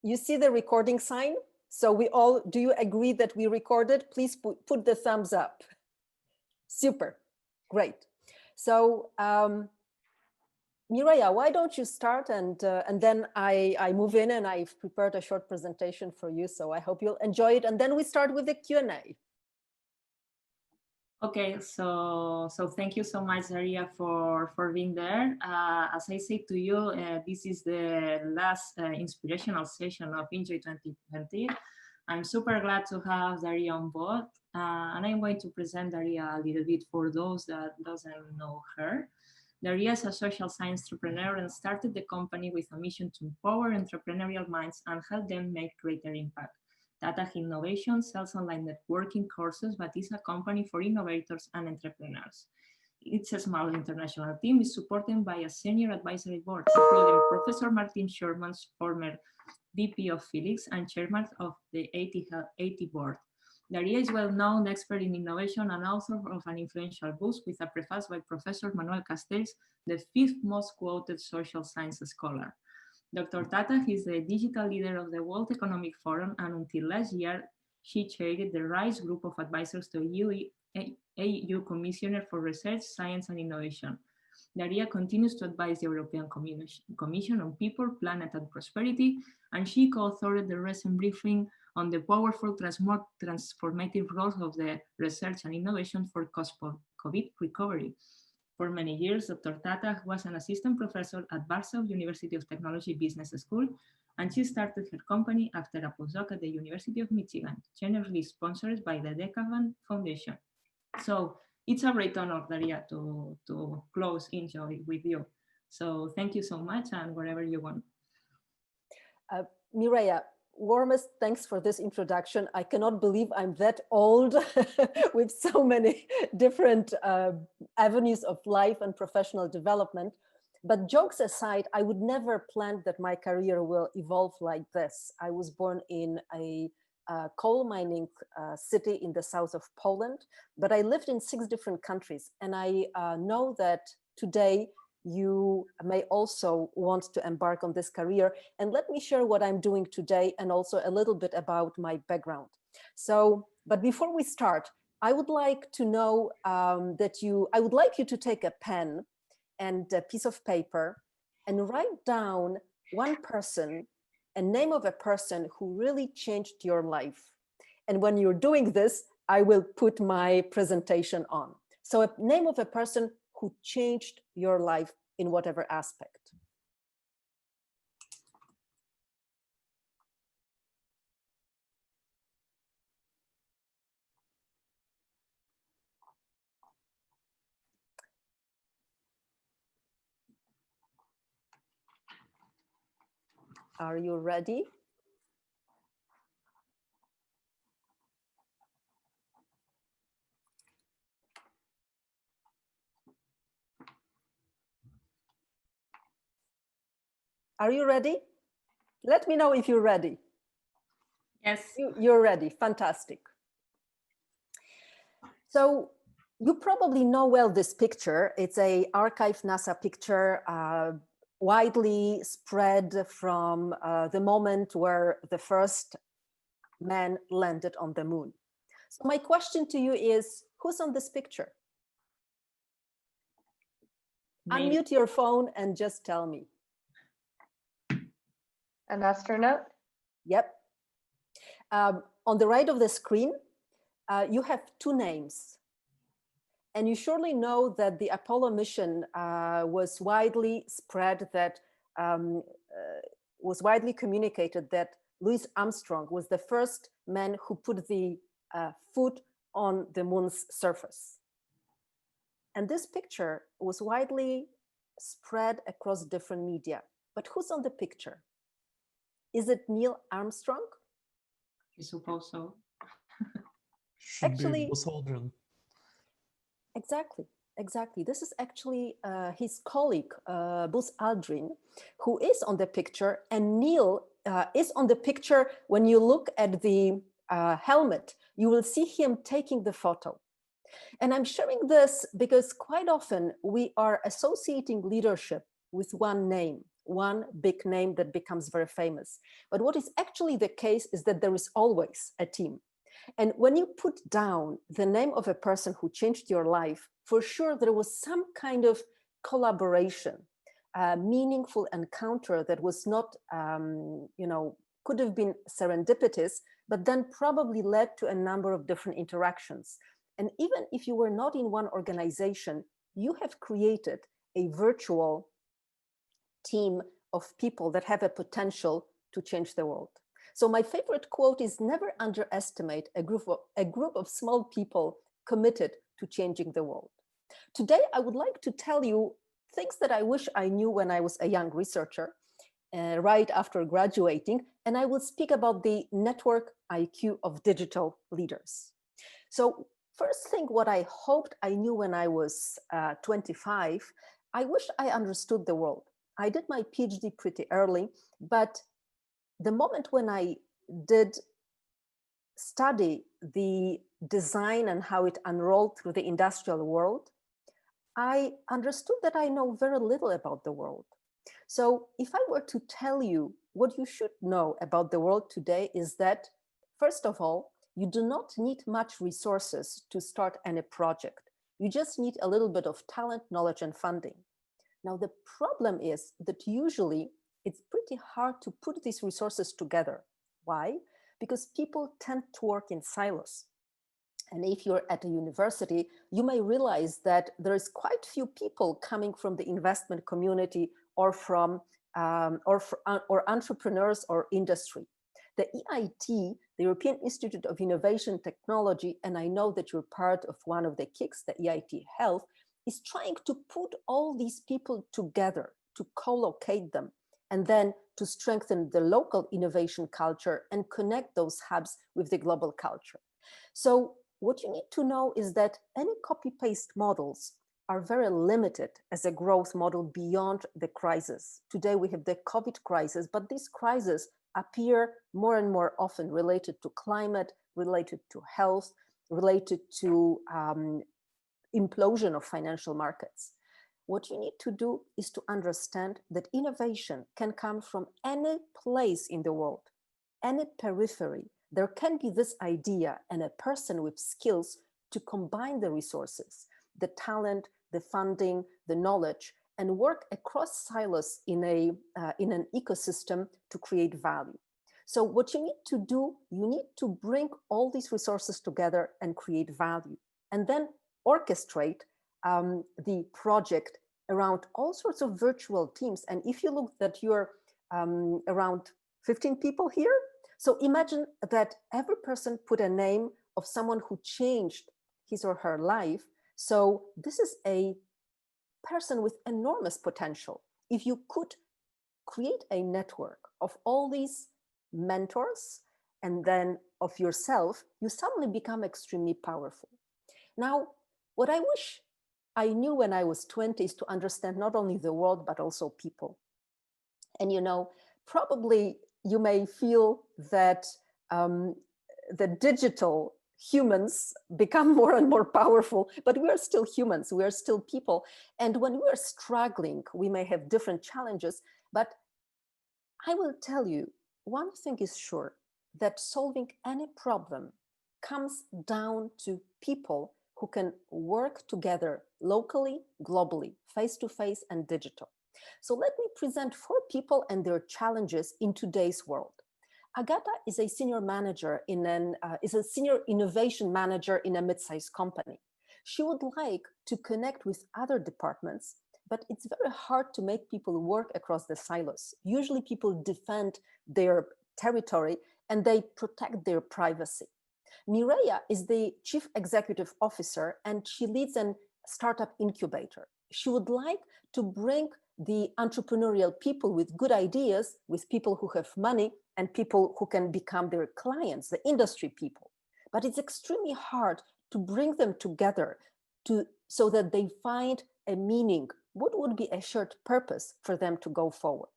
you see the recording sign? So we all, do you agree that we recorded? Please put the thumbs up. Super, great. So Mireia, why don't you start, and then I move in, and I've prepared a short presentation for you, so I hope you'll enjoy it, and then we start with the Q&A. Okay, so thank you so much, Daria, for being there. As I said to you, this is the last inspirational session of Enjoy 2020. I'm super glad to have Daria on board, and I'm going to present Daria a little bit for those that doesn't know her. Daria is a social science entrepreneur and started the company with a mission to empower entrepreneurial minds and help them make greater impact. Tataj Innovation sells online networking courses, but is a company for innovators and entrepreneurs. Its a small international team is supported by a senior advisory board, including Professor Martin Sherman's former VP of Felix and chairman of the 80 board. Daria is a well-known expert in innovation and author of an influential book with a preface by Professor Manuel Castells, the 5th most quoted social science scholar. Dr. Tataj is the digital leader of the World Economic Forum, and until last year, she chaired the RISE group of advisors to EU Commissioner for Research, Science and Innovation. Daria continues to advise the European Commission on People, Planet and Prosperity, and she co-authored the recent briefing on the powerful transformative roles of the research and innovation for post-COVID recovery. For many years, Dr. Tataj was an assistant professor at Warsaw University of Technology Business School, and she started her company after a postdoc at the University of Michigan, generously sponsored by the Decavan Foundation. So it's a great honor, Daria, to close Enjoy with you. So thank you so much, and wherever you want. Mireia, warmest thanks for this introduction. I cannot believe I'm that old with so many different avenues of life and professional development. But jokes aside, I would never plan that my career will evolve like this. I was born in a coal mining city in the south of Poland, but I lived in 6 different countries. And I know that today you may also want to embark on this career. And let me share what I'm doing today and also a little bit about my background. So, but before we start, I would like to know I would like you to take a pen and a piece of paper and write down one person, a name of a person who really changed your life. And when you're doing this, I will put my presentation on. So a name of a person who changed your life in whatever aspect. Are you ready? Are you ready? Let me know if you're ready. Yes. You're ready. Fantastic. So you probably know well this picture. It's an archived NASA picture, widely spread from the moment where the first man landed on the moon. So my question to you is, who's on this picture? Me. Unmute your phone and just tell me. An astronaut? Yep. On the right of the screen, you have 2 names. And you surely know that the Apollo mission was widely spread, that was widely communicated that Louis Armstrong was the first man who put the foot on the moon's surface. And this picture was widely spread across different media. But who's on the picture? Is it Neil Armstrong? I suppose so. Actually, Buzz Aldrin. Exactly. This is actually his colleague, Buzz Aldrin, who is on the picture. And Neil is on the picture. When you look at the helmet, you will see him taking the photo. And I'm sharing this because quite often we are associating leadership with one name, one big name that becomes very famous. But what is actually the case is that there is always a team. And when you put down the name of a person who changed your life, for sure there was some kind of collaboration, meaningful encounter that was not, could have been serendipitous, but then probably led to a number of different interactions. And even if you were not in one organization, you have created a virtual team of people that have a potential to change the world. So my favorite quote is, never underestimate a group of small people committed to changing the world. Today, I would like to tell you things that I wish I knew when I was a young researcher, right after graduating, and I will speak about the network IQ of digital leaders. So first thing, what I hoped I knew when I was 25, I wish I understood the world. I did my PhD pretty early, but the moment when I did study the design and how it unrolled through the industrial world, I understood that I know very little about the world. So if I were to tell you what you should know about the world today is that, first of all, you do not need much resources to start any project. You just need a little bit of talent, knowledge, and funding. Now, the problem is that usually it's pretty hard to put these resources together. Why? Because people tend to work in silos. And if you're at a university, you may realize that there is quite few people coming from the investment community or from or entrepreneurs or industry. The EIT, the European Institute of Innovation Technology, and I know that you're part of one of the KICs, the EIT Health, is trying to put all these people together, to co-locate them, and then to strengthen the local innovation culture and connect those hubs with the global culture. So what you need to know is that any copy-paste models are very limited as a growth model beyond the crisis. Today we have the COVID crisis, but these crises appear more and more often related to climate, related to health, related to implosion of financial markets. What you need to do is to understand that innovation can come from any place in the world, any periphery. There can be this idea and a person with skills to combine the resources, the talent, the funding, the knowledge, and work across silos in an ecosystem to create value. So what you need to do, you need to bring all these resources together and create value, and then orchestrate the project around all sorts of virtual teams. And if you look that you're around 15 people here, so imagine that every person put a name of someone who changed his or her life. So this is a person with enormous potential. If you could create a network of all these mentors and then of yourself, you suddenly become extremely powerful. Now, what I wish I knew when I was 20 is to understand not only the world, but also people. And probably you may feel that the digital humans become more and more powerful, but we are still humans, we are still people. And when we are struggling, we may have different challenges, but I will tell you, one thing is sure, that solving any problem comes down to people who can work together locally, globally, face-to-face and digital. So let me present 4 people and their challenges in today's world. Agata is a senior manager is a senior innovation manager in a mid-sized company. She would like to connect with other departments, but it's very hard to make people work across the silos. Usually people defend their territory and they protect their privacy. Mireia is the chief executive officer and she leads a startup incubator. She would like to bring the entrepreneurial people with good ideas, with people who have money and people who can become their clients, the industry people. But it's extremely hard to bring them together so that they find a meaning. What would be a shared purpose for them to go forward?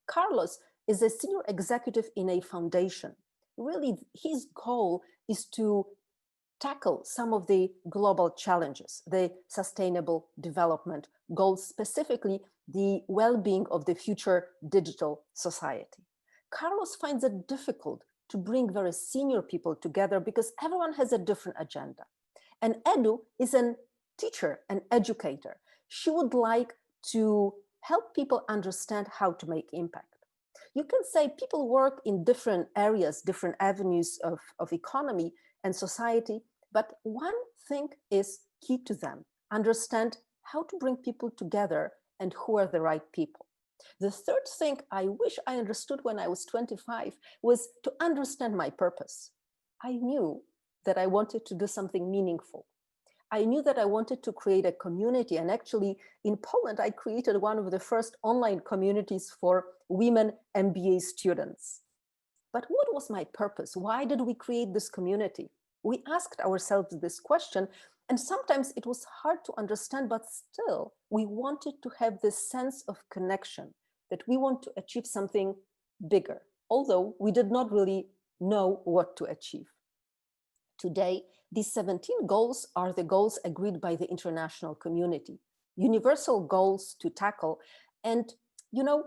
Carlos is a senior executive in a foundation. Really, his goal is to tackle some of the global challenges, the sustainable development goals specifically, the well-being of the future digital society. Carlos finds it difficult to bring very senior people together because everyone has a different agenda. And Edu is a teacher, an educator. She would like to help people understand how to make impact. You can say people work in different areas, different avenues of economy and society, but one thing is key to them: understand how to bring people together and who are the right people. The third thing I wish I understood when I was 25 was to understand my purpose. I knew that I wanted to do something meaningful. I knew that I wanted to create a community. And actually, in Poland, I created one of the first online communities for women MBA students. But what was my purpose? Why did we create this community? We asked ourselves this question, and sometimes it was hard to understand, but still, we wanted to have this sense of connection, that we want to achieve something bigger, although we did not really know what to achieve. Today, these 17 goals are the goals agreed by the international community, universal goals to tackle. And, you know,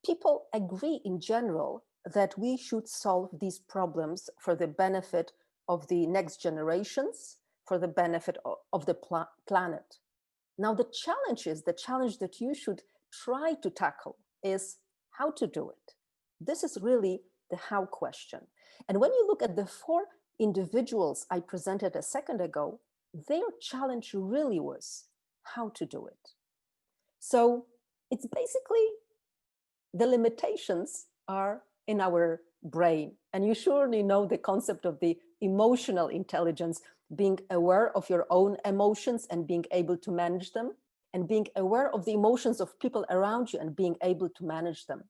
people agree in general that we should solve these problems for the benefit of the next generations, for the benefit of the planet. Now, the challenge that you should try to tackle is how to do it. This is really the how question. And when you look at the 4 individuals I presented a second ago, their challenge really was how to do it. So it's basically the limitations are in our brain. And you surely know the concept of the emotional intelligence, being aware of your own emotions and being able to manage them, and being aware of the emotions of people around you and being able to manage them.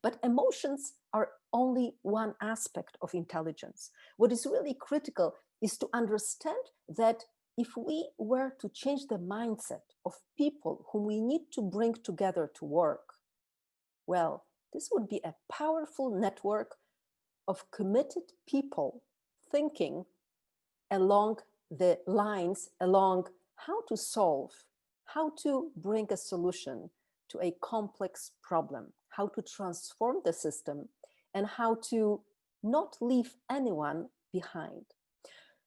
But emotions are only one aspect of intelligence. What is really critical is to understand that if we were to change the mindset of people whom we need to bring together to work, well, this would be a powerful network of committed people thinking along the lines, along how to solve, how to bring a solution to a complex problem, how to transform the system, and how to not leave anyone behind.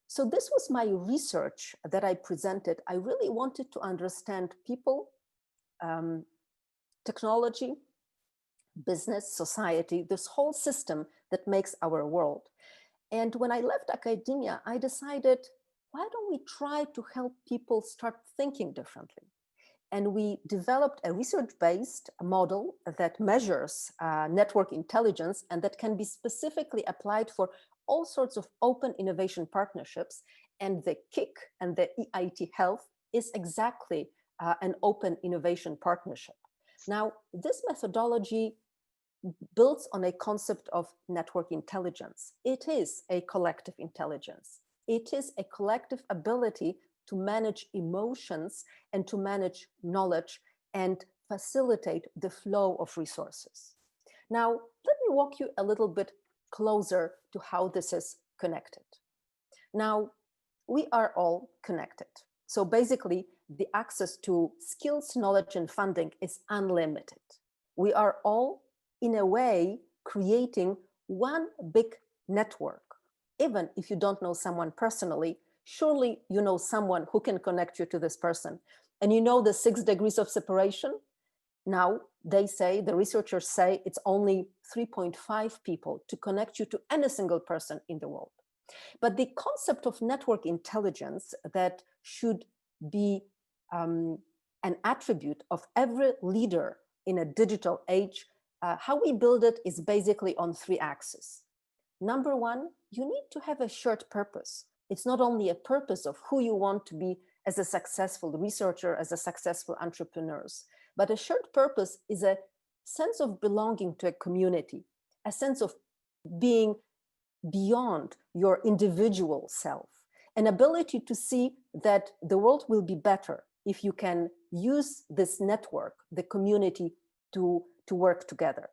So this was my research that I presented. I really wanted to understand people, technology, business, society, this whole system that makes our world. And when I left academia, I decided, why don't we try to help people start thinking differently? And we developed a research-based model that measures network intelligence and that can be specifically applied for all sorts of open innovation partnerships. And the KIC and the EIT Health is exactly an open innovation partnership. Now, this methodology builds on a concept of network intelligence. It is a collective intelligence. It is a collective ability to manage emotions and to manage knowledge and facilitate the flow of resources. Now, let me walk you a little bit closer to how this is connected. Now, we are all connected. So basically, the access to skills, knowledge, and funding is unlimited. We are all, in a way, creating one big network. Even if you don't know someone personally, surely you know someone who can connect you to this person. And you know the 6 degrees of separation? Now, they say, the researchers say, it's only 3.5 people to connect you to any single person in the world. But the concept of network intelligence that should be an attribute of every leader in a digital age, how we build it is basically on 3 axes. Number 1, you need to have a shared purpose. It's not only a purpose of who you want to be as a successful researcher, as a successful entrepreneur, but a shared purpose is a sense of belonging to a community, a sense of being beyond your individual self, an ability to see that the world will be better if you can use this network, the community, to work together.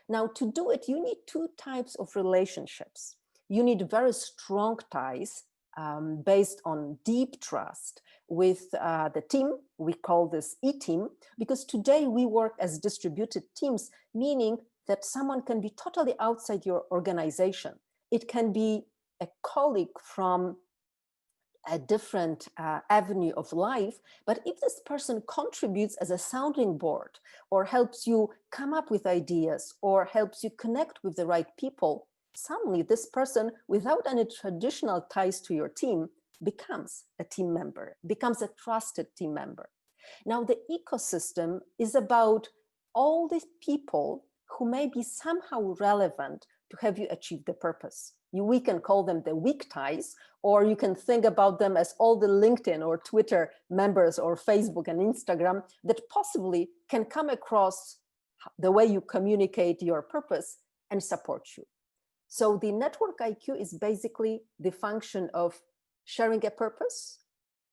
Now, to do it, you need 2 types of relationships. You need very strong ties based on deep trust with the team. We call this e-team, because today we work as distributed teams, meaning that someone can be totally outside your organization. It can be a colleague from a different avenue of life, but if this person contributes as a sounding board or helps you come up with ideas or helps you connect with the right people, suddenly this person, without any traditional ties to your team, becomes a team member, becomes a trusted team member. Now, the ecosystem is about all these people who may be somehow relevant to have you achieve the purpose. We can call them the weak ties, or you can think about them as all the LinkedIn or Twitter members or Facebook and Instagram that possibly can come across the way you communicate your purpose and support you. So the network IQ is basically the function of sharing a purpose,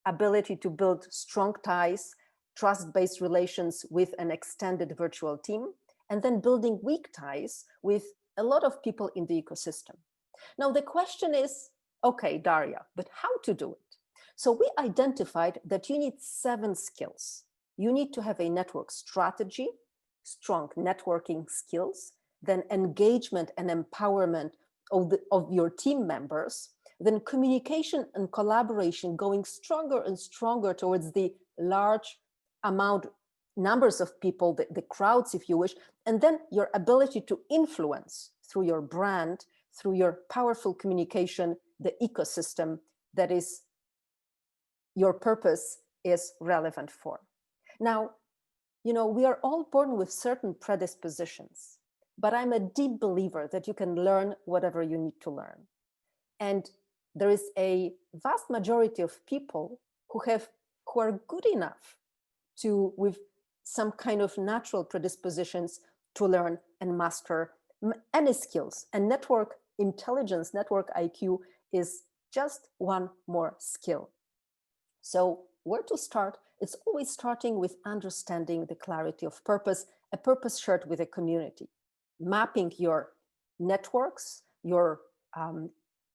ability to build strong ties, trust-based relations with an extended virtual team, and then building weak ties with a lot of people in the ecosystem. Now, the question is, okay, Daria, but how to do it? So we identified that you need 7 skills. You need to have a network strategy, strong networking skills, then engagement and empowerment of your team members, then communication and collaboration going stronger and stronger towards the large numbers of people, the crowds, if you wish, and then your ability to influence through your brand, through your powerful communication, the ecosystem that is your purpose is relevant for. Now, we are all born with certain predispositions, but I'm a deep believer that you can learn whatever you need to learn. And there is a vast majority of people who are good enough to, with some kind of natural predispositions, to learn and master any skills. And network intelligence, network IQ is just one more skill. So where to start? It's always starting with understanding the clarity of purpose, a purpose shared with a community, mapping your networks, your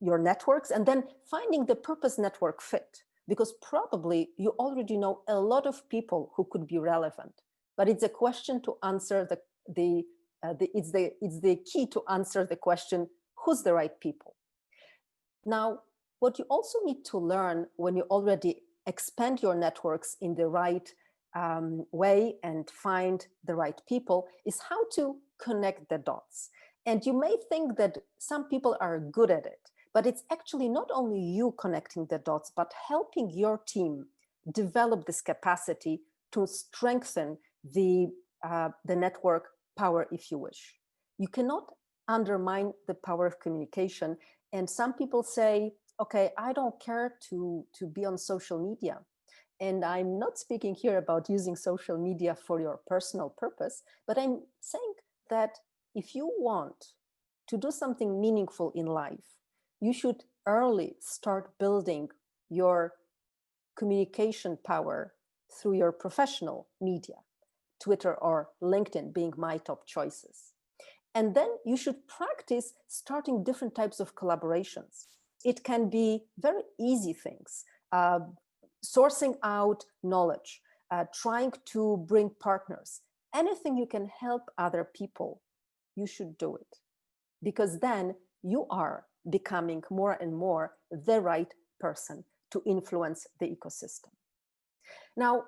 networks, and then finding the purpose network fit, because probably you already know a lot of people who could be relevant, but it's a question to answer it's the key to answer the question, who's the right people? Now, what you also need to learn when you already expand your networks in the right way and find the right people is how to connect the dots. And you may think that some people are good at it, but it's actually not only you connecting the dots, but helping your team develop this capacity to strengthen the network power, if you wish. You cannot undermine the power of communication. And some people say, okay, I don't care to be on social media. And I'm not speaking here about using social media for your personal purpose, but I'm saying that if you want to do something meaningful in life, you should early start building your communication power through your professional media, Twitter or LinkedIn being my top choices. And then you should practice starting different types of collaborations. It can be very easy things, sourcing out knowledge, trying to bring partners, anything you can help other people, you should do it. Because then you are becoming more and more the right person to influence the ecosystem. Now,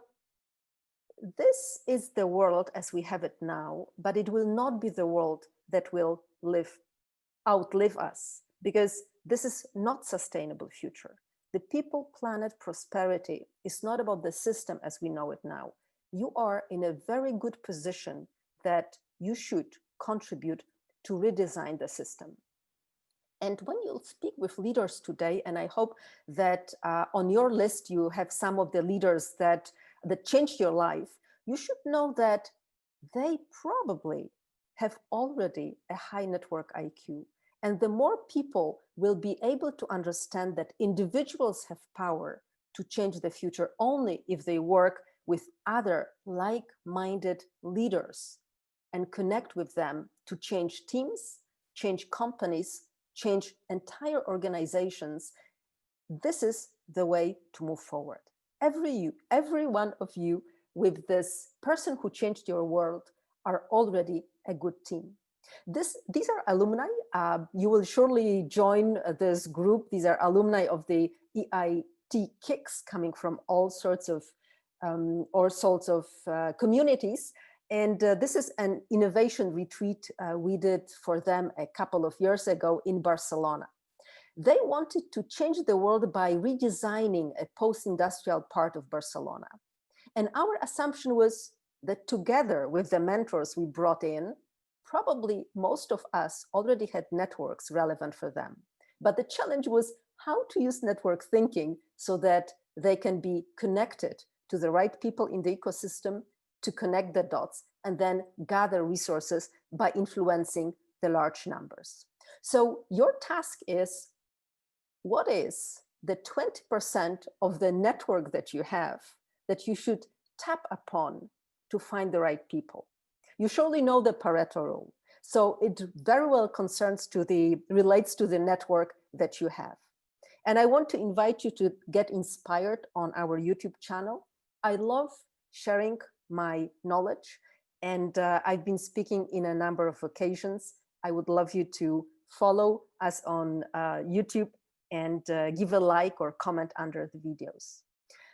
this is the world as we have it now, but it will not be the world that will outlive us, because this is not sustainable future. The people, planet, prosperity is not about the system as we know it now. You are in a very good position that you should contribute to redesign the system. And when you speak with leaders today, and I hope that on your list you have some of the leaders that changed your life, you should know that they probably have already a high network IQ. And the more people will be able to understand that individuals have power to change the future only if they work with other like-minded leaders and connect with them to change teams, change companies, change entire organizations, this is the way to move forward. Every one of you with this person who changed your world are already a good team. These are alumni. You will surely join this group. These are alumni of the EIT Kicks coming from all sorts of communities. And this is an innovation retreat we did for them a couple of years ago in Barcelona. They wanted to change the world by redesigning a post-industrial part of Barcelona. And our assumption was that together with the mentors we brought in, probably most of us already had networks relevant for them. But the challenge was how to use network thinking so that they can be connected to the right people in the ecosystem, to connect the dots, and then gather resources by influencing the large numbers. So your task is, what is the 20% of the network that you have that you should tap upon to find the right people? You surely know the Pareto rule. So it very well relates to the network that you have. And I want to invite you to get inspired on our YouTube channel. I love sharing my knowledge, and I've been speaking in a number of occasions. I would love you to follow us on YouTube and give a like or comment under the videos.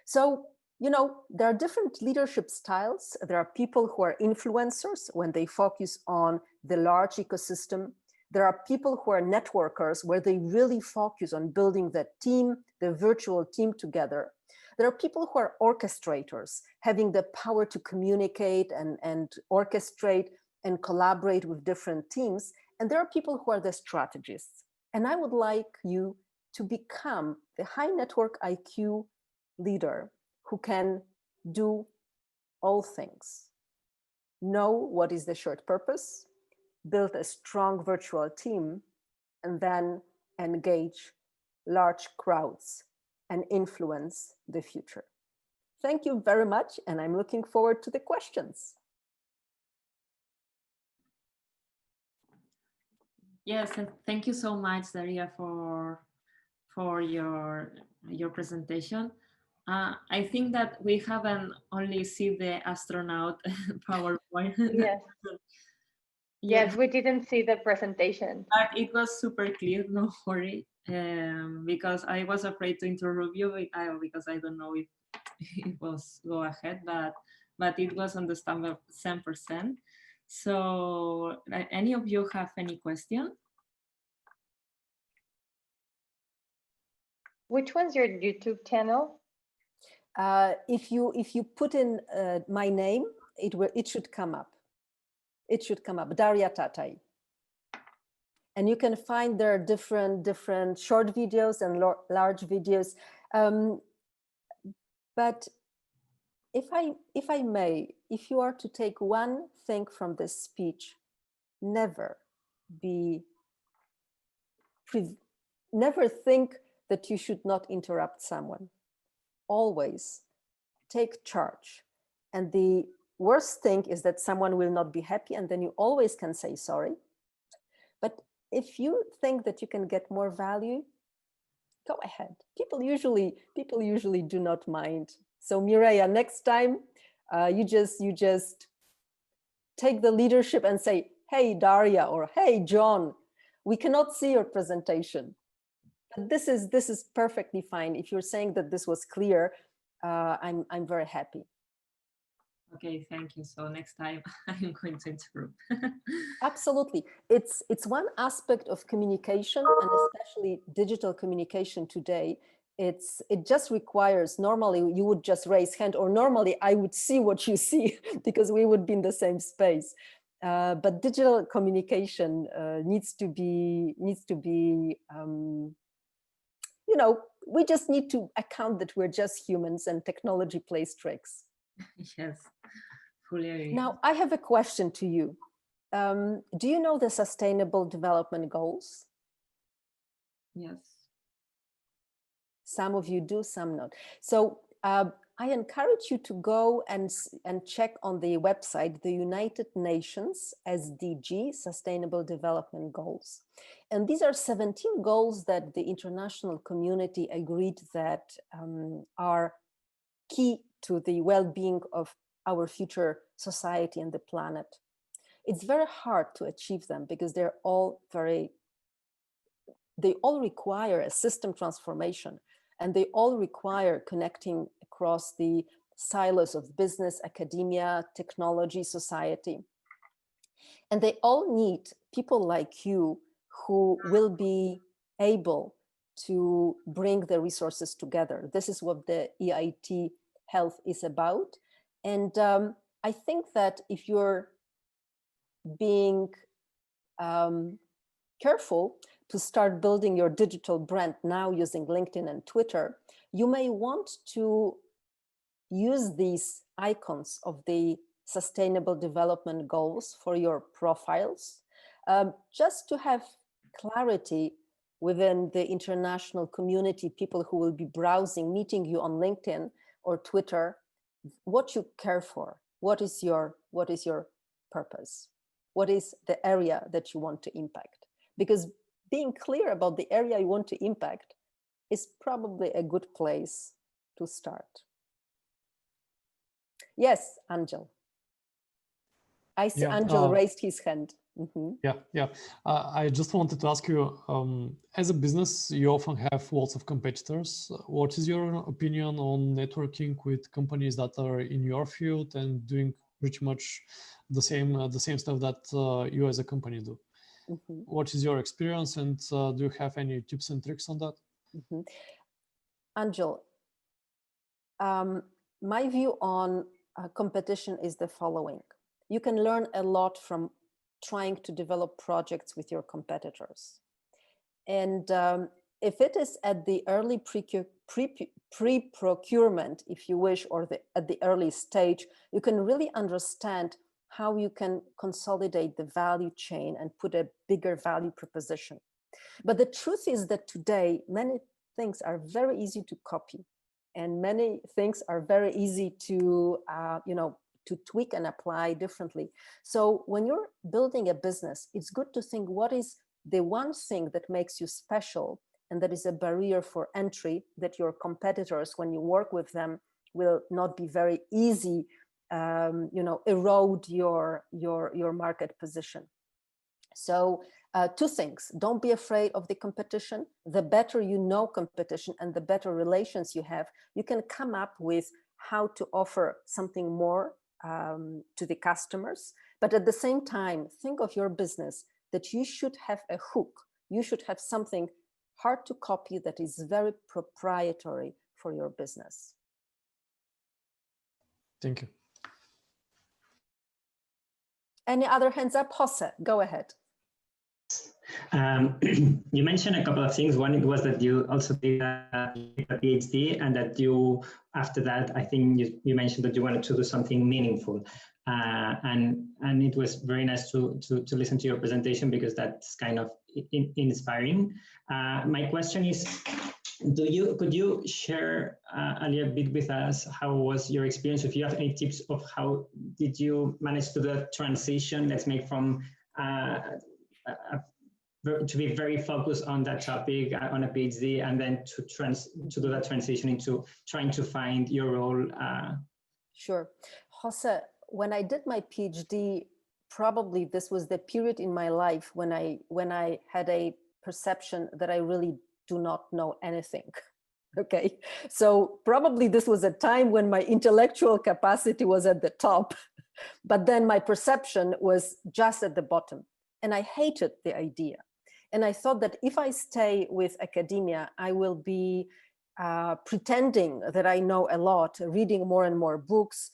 So, there are different leadership styles. There are people who are influencers when they focus on the large ecosystem. There are people who are networkers where they really focus on building the team, the virtual team together. There are people who are orchestrators, having the power to communicate and orchestrate and collaborate with different teams. And there are people who are the strategists. And I would like you to become the high network IQ leader who can do all things. Know what is the shared purpose, build a strong virtual team, and then engage large crowds and influence the future. Thank you very much, and I'm looking forward to the questions. Yes, and thank you so much, Daria, for your presentation. I think that we haven't only seen the astronaut PowerPoint. Yes. Yes, we didn't see the presentation. But it was super clear, no worry, because I was afraid to interrupt you because I don't know if it was go ahead, but it was understandable 100%. So any of you have any question? Which one's your YouTube channel? If you put in my name, it should come up. It should come up, Daria-Tataj. And you can find there are different short videos and large videos. But if I may, if you are to take one thing from this speech, never think that you should not interrupt someone. Always take charge. And the worst thing is that someone will not be happy, and then you always can say sorry. But if you think that you can get more value, go ahead. People usually do not mind. So Mireia, next time you just take the leadership and say, hey, Daria, or hey, John, we cannot see your presentation. But this is perfectly fine. If you're saying that this was clear, I'm very happy. Okay, thank you. So next time I'm going to interrupt. Absolutely. It's one aspect of communication, and especially digital communication today. It just requires, normally you would just raise hand, or normally I would see what you see because we would be in the same space. But digital communication needs to be, we just need to account that we're just humans and technology plays tricks. Yes, fully agree. Now, I have a question to you. Do you know the Sustainable Development Goals? Yes. Some of you do, some not. So I encourage you to go and check on the website, the United Nations SDG, Sustainable Development Goals. And these are 17 goals that the international community agreed that are key to the well-being of our future society and the planet. It's very hard to achieve them because they all require a system transformation, and they all require connecting across the silos of business, academia, technology, society. And they all need people like you who will be able to bring the resources together. This is what the EIT Health is about. And I think that if you're being careful to start building your digital brand now using LinkedIn and Twitter, you may want to use these icons of the Sustainable Development Goals for your profiles, just to have clarity within the international community, people who will be browsing, meeting you on LinkedIn or Twitter, what you care for, what is your purpose, what is the area that you want to impact. Because being clear about the area you want to impact is probably a good place to start. Yes, Angel. I see Angel raised his hand. Mm-hmm. Yeah. I just wanted to ask you, as a business, you often have lots of competitors. What is your opinion on networking with companies that are in your field and doing pretty much the same stuff that you as a company do? Mm-hmm. What is your experience, and do you have any tips and tricks on that? Mm-hmm. Angel, my view on competition is the following. You can learn a lot from trying to develop projects with your competitors. And if it is at the early pre-procurement, if you wish, or at the early stage, you can really understand how you can consolidate the value chain and put a bigger value proposition. But the truth is that today, many things are very easy to copy, and many things are very easy to, to tweak and apply differently. So when you're building a business, it's good to think, what is the one thing that makes you special and that is a barrier for entry that your competitors, when you work with them, will not be very easy, erode your market position. So two things: don't be afraid of the competition. The better you know competition and the better relations you have, you can come up with how to offer something more to the customers. But at the same time, think of your business that you should have a hook. You should have something hard to copy that is very proprietary for your business. Thank you. Any other hands up? Jose, go ahead. You mentioned a couple of things. One, it was that you also did a PhD, and that you, after that, I think you mentioned that you wanted to do something meaningful. And it was very nice to listen to your presentation, because that's kind of inspiring. My question is, could you share a little bit with us how was your experience? If you have any tips of how did you manage to do the transition, let's make from to be very focused on that topic on a PhD, and then to do that transition into trying to find your role? Sure. Jose, when I did my PhD, probably this was the period in my life when I had a perception that I really do not know anything. Okay, so probably this was a time when my intellectual capacity was at the top, but then my perception was just at the bottom, and I hated the idea. And I thought that if I stay with academia, I will be pretending that I know a lot, reading more and more books,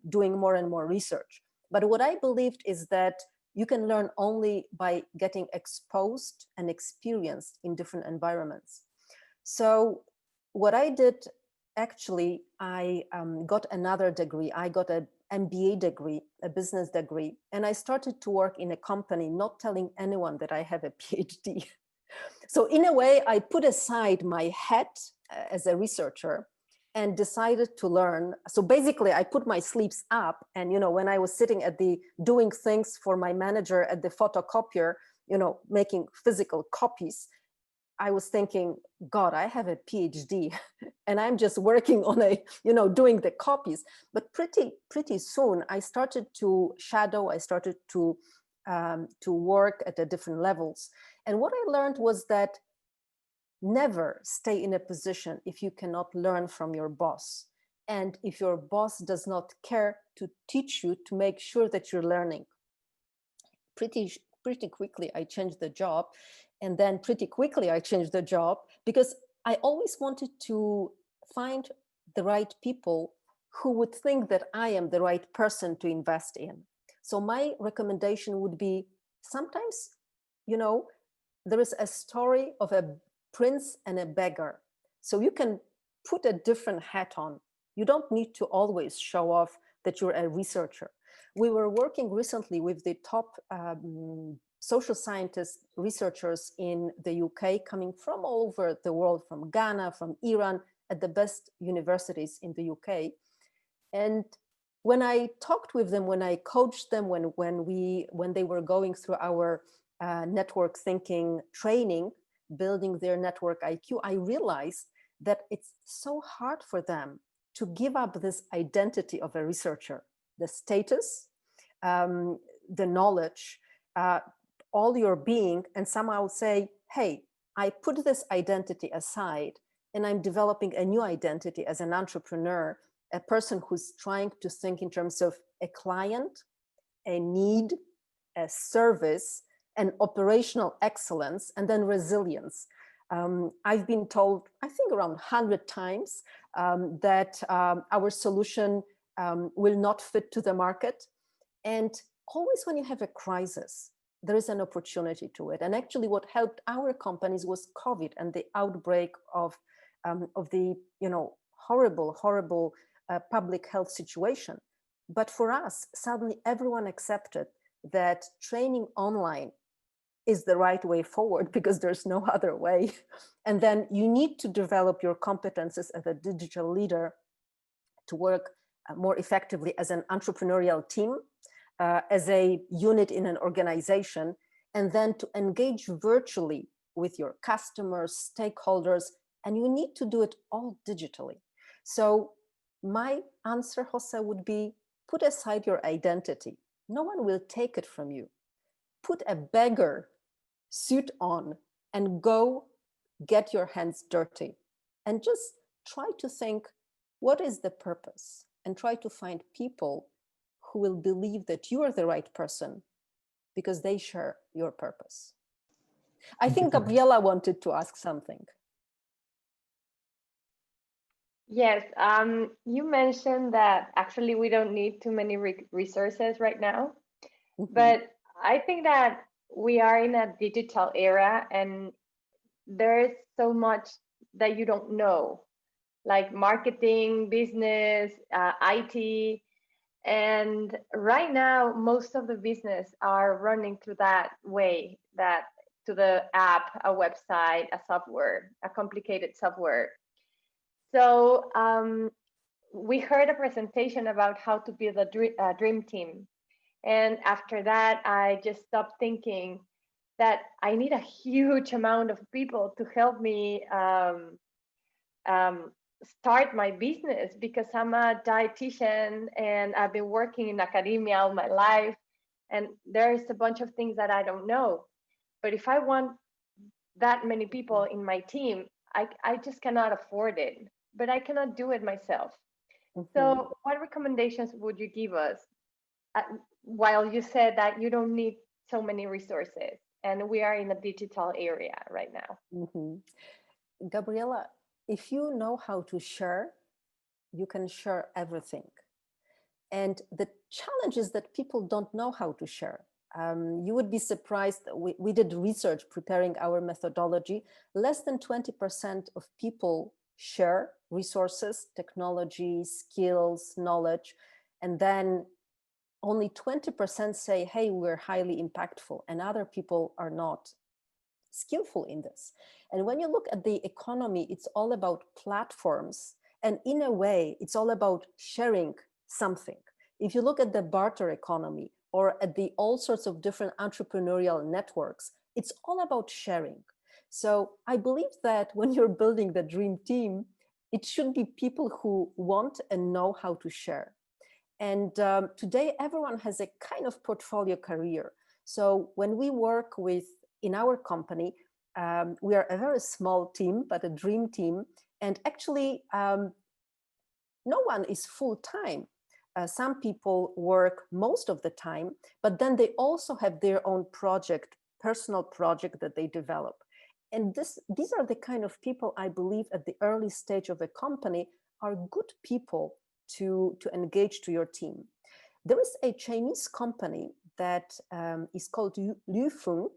doing more and more research. But what I believed is that you can learn only by getting exposed and experienced in different environments. So what I did, actually, I got another degree. I got an MBA degree, a business degree, and I started to work in a company, not telling anyone that I have a PhD. So in a way, I put aside my hat as a researcher, and decided to learn. So basically I put my sleeves up, and when I was sitting at the doing things for my manager at the photocopier, making physical copies, I was thinking, God, I have a PhD and I'm just working on doing the copies. But pretty soon I started to shadow, I started to work at the different levels. And what I learned was that never stay in a position if you cannot learn from your boss. And if your boss does not care to teach you, to make sure that you're learning. Pretty quickly, I changed the job. And then pretty quickly, I changed the job because I always wanted to find the right people who would think that I am the right person to invest in. So my recommendation would be, sometimes, there is a story of a prince and a beggar. So you can put a different hat on. You don't need to always show off that you're a researcher. We were working recently with the top social scientists, researchers in the UK, coming from all over the world, from Ghana, from Iran, at the best universities in the UK. And when I talked with them, when I coached them, when they were going through our network thinking training, building their network IQ, I realized that it's so hard for them to give up this identity of a researcher, the status, the knowledge, all your being, and somehow say, hey, I put this identity aside and I'm developing a new identity as an entrepreneur, a person who's trying to think in terms of a client, a need, a service, and operational excellence, and then resilience. I've been told, I think around 100 times, that our solution will not fit to the market. And always when you have a crisis, there is an opportunity to it. And actually what helped our companies was COVID and the outbreak of the horrible public health situation. But for us, suddenly everyone accepted that training online is the right way forward because there's no other way. And then you need to develop your competences as a digital leader to work more effectively as an entrepreneurial team, as a unit in an organization, and then to engage virtually with your customers, stakeholders, and you need to do it all digitally. So my answer, Jose, would be, put aside your identity. No one will take it from you. Put a beggar suit on and go get your hands dirty and just try to think, what is the purpose? And try to find people who will believe that you are the right person because they share your purpose. I think Gabriela wanted to ask something. Yes, you mentioned that actually we don't need too many resources right now, but I think that we are in a digital era and there's so much that you don't know, like marketing, business, IT. And right now, most of the business are running through that way, that to the app, a website, a software, a complicated software. So we heard a presentation about how to build a dream team. And after that, I just stopped thinking that I need a huge amount of people to help me start my business, because I'm a dietitian and I've been working in academia all my life. And there's a bunch of things that I don't know. But if I want that many people in my team, I just cannot afford it, but I cannot do it myself. So what recommendations would you give us? While you said that you don't need so many resources and we are in a digital area right now. Gabriela, if you know how to share, you can share everything. And the challenge is that people don't know how to share. You would be surprised. We did research preparing our methodology. Less than 20% of people share resources, technology, skills, knowledge, and then only 20% say, hey, we're highly impactful, and other people are not skillful in this. And when you look at the economy, it's all about platforms And in a way, it's all about sharing something. If you look at the barter economy or at the all sorts of different entrepreneurial networks, it's all about sharing. So I believe that when you're building the dream team, it should be people who want and know how to share. And today, everyone has a kind of portfolio career. So when we work with, in our company, we are a very small team, but a dream team. And actually, no one is full-time. Some people work most of the time, but then they also have their own project, personal project that they develop. And these are the kind of people I believe at the early stage of a company are good people to engage to your team. There is a Chinese company that is called Lufeng.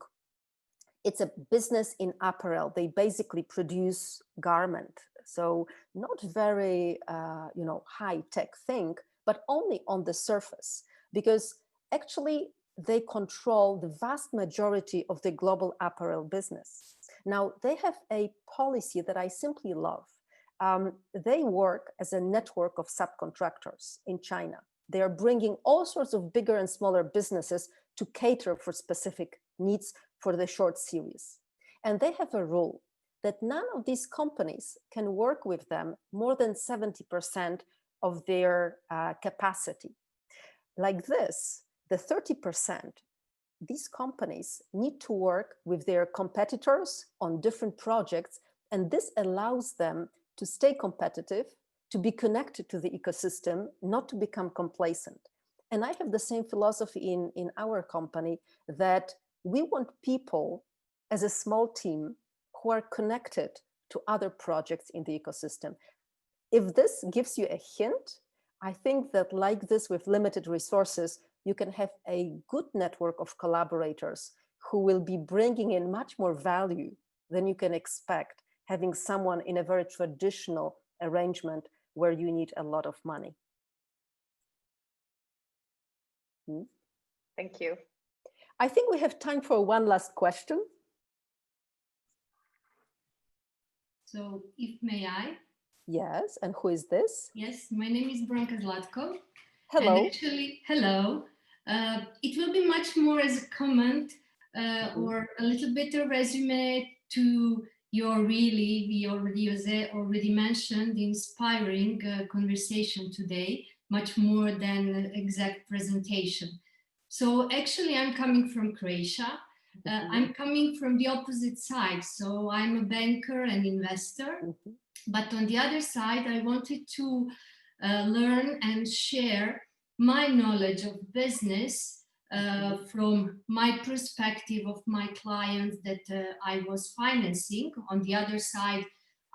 It's a business in apparel. They basically produce garment. So not very, high-tech thing, but only on the surface, because actually they control the vast majority of the global apparel business. Now, they have a policy that I simply love. They work as a network of subcontractors in China. They are bringing all sorts of bigger and smaller businesses to cater for specific needs for the short series. And they have a rule that none of these companies can work with them more than 70% of their capacity. Like this, the 30%, these companies need to work with their competitors on different projects, and this allows them to stay competitive, to be connected to the ecosystem, not to become complacent. And I have the same philosophy in our company, that we want people as a small team who are connected to other projects in the ecosystem. If this gives you a hint, I think that like this, with limited resources, you can have a good network of collaborators who will be bringing in much more value than you can expect having someone in a very traditional arrangement where you need a lot of money. Thank you. I think we have time for one last question. So if may I? Yes, and who is this? Yes, my name is Branka Zlatko. Hello. And actually, hello. It will be much more as a comment or a little bit of resume to your we already mentioned, the inspiring conversation today, much more than an exact presentation. So actually, I'm coming from Croatia. I'm coming from the opposite side. So I'm a banker and investor. But on the other side, I wanted to learn and share my knowledge of business from my perspective of my clients that I was financing. On the other side,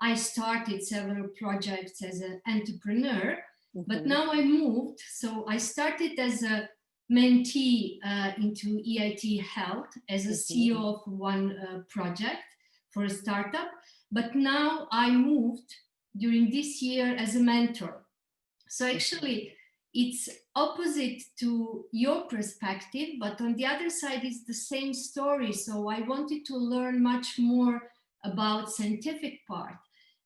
I started several projects as an entrepreneur, but now I moved. So I started as a mentee into EIT Health as a CEO of one project for a startup. But now I moved during this year as a mentor. So actually, it's opposite to your perspective, but on the other side, it's the same story. So I wanted to learn much more about scientific part.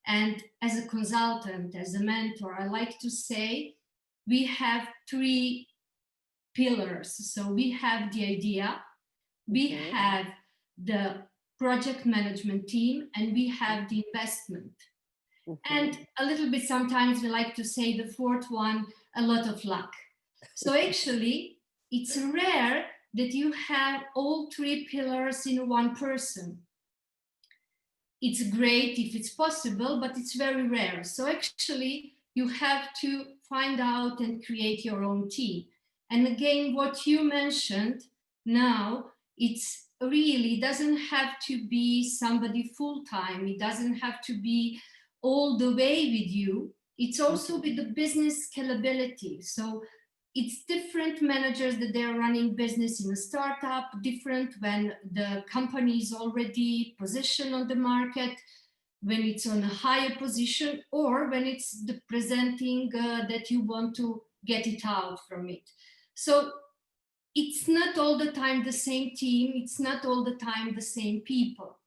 And as a consultant, as a mentor, I like to say we have three pillars. So we have the idea, we have the project management team, and we have the investment. And a little bit sometimes we like to say the fourth one, a lot of luck. So actually, it's rare that you have all three pillars in one person. It's great if it's possible, but it's very rare. So actually, you have to find out and create your own team. And again, what you mentioned now, it's really doesn't have to be somebody full-time. It doesn't have to be all the way with you. It's also with the business scalability. So it's different managers that they're running business in a startup, different when the company is already positioned on the market, when it's on a higher position, or when it's the presenting that you want to get it out from it. So it's not all the time the same team, it's not all the time the same people.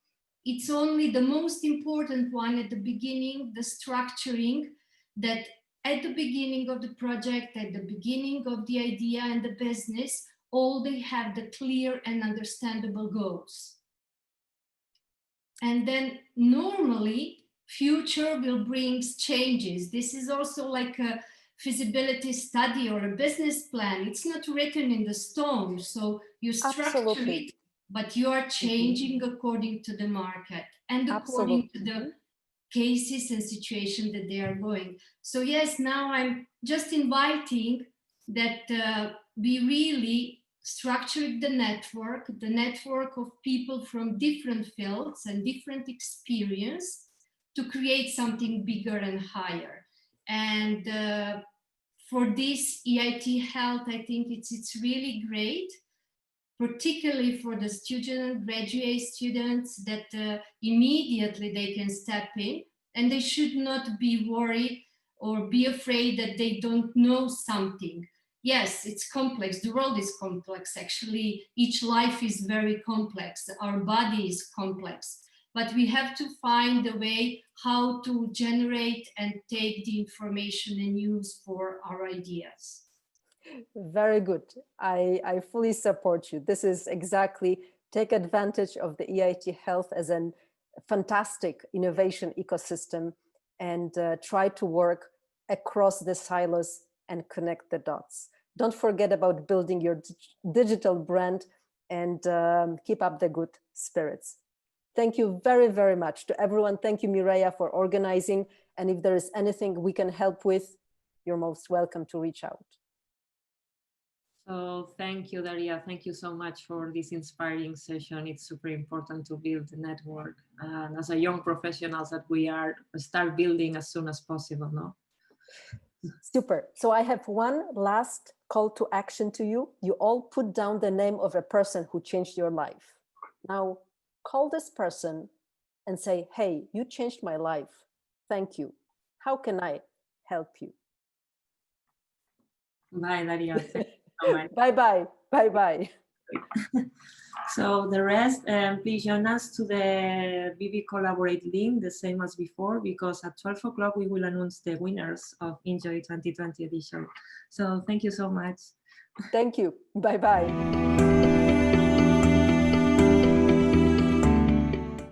It's only the most important one at the beginning, the structuring, that at the beginning of the project, at the beginning of the idea and the business, all they have the clear and understandable goals. And then normally future will bring changes. This is also like a feasibility study or a business plan. It's not written in the stone. So you structure it, but you are changing according to the market and according to the cases and situations that they are going. So yes, now I'm just inviting that we really structure the network of people from different fields and different experience to create something bigger and higher. And for this EIT Health, I think it's really great, particularly for the student, graduate students, that immediately they can step in, and they should not be worried or be afraid that they don't know something. Yes, it's complex. The world is complex. Actually, each life is very complex. Our body is complex. But we have to find a way how to generate and take the information and use for our ideas. Very good. I fully support you. This is exactly, take advantage of the EIT Health as a fantastic innovation ecosystem and try to work across the silos and connect the dots. Don't forget about building your digital brand and keep up the good spirits. Thank you very, very much to everyone. Thank you, Mireia, for organizing. And if there is anything we can help with, you're most welcome to reach out. So thank you, Daria. Thank you so much for this inspiring session. It's super important to build the network. And as a young professionals that we are, start building as soon as possible, no? Super. So I have one last call to action to you. You all put down the name of a person who changed your life. Now call this person and say, hey, you changed my life. Thank you. How can I help you? Bye, Daria. Thank you so much. Bye-bye. Bye-bye. So the rest, please join us to the BB Collaborate link, the same as before, because at 12 o'clock we will announce the winners of Enjoy 2020 edition. So thank you so much. Thank you. Bye-bye.